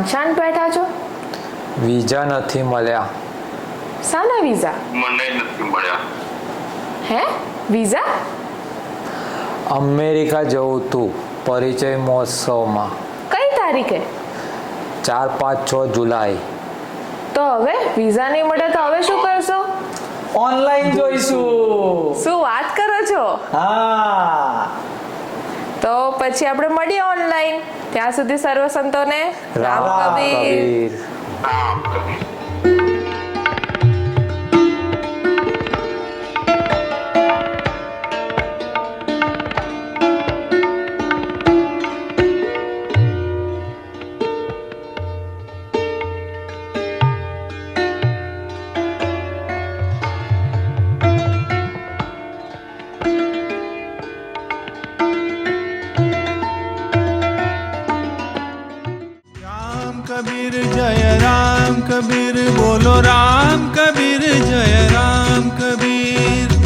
શાંત બેઠા છો? વિઝા નથી મળ્યા. શાના વિઝા? મને નથી મળ્યા. હે? વિઝા? અમેરિકા જવું તું પરિચય મહોત્સવમાં. કઈ તારીખે? 4, 5, 6 જુલાઈ. તો હવે વિઝા નહીં મળે તો હવે શું કરશો? ઓનલાઈન જોઈશું. શું વાત કરો છો? હા, તો પછી આપણે મળીએ ઓનલાઈન. ત્યાં સુધી સર્વ સંતોને રામ રામ કબીર. કબીર. રામ કબીર. कबीर जय राम कबीर बोलो राम कबीर जय राम कबीर।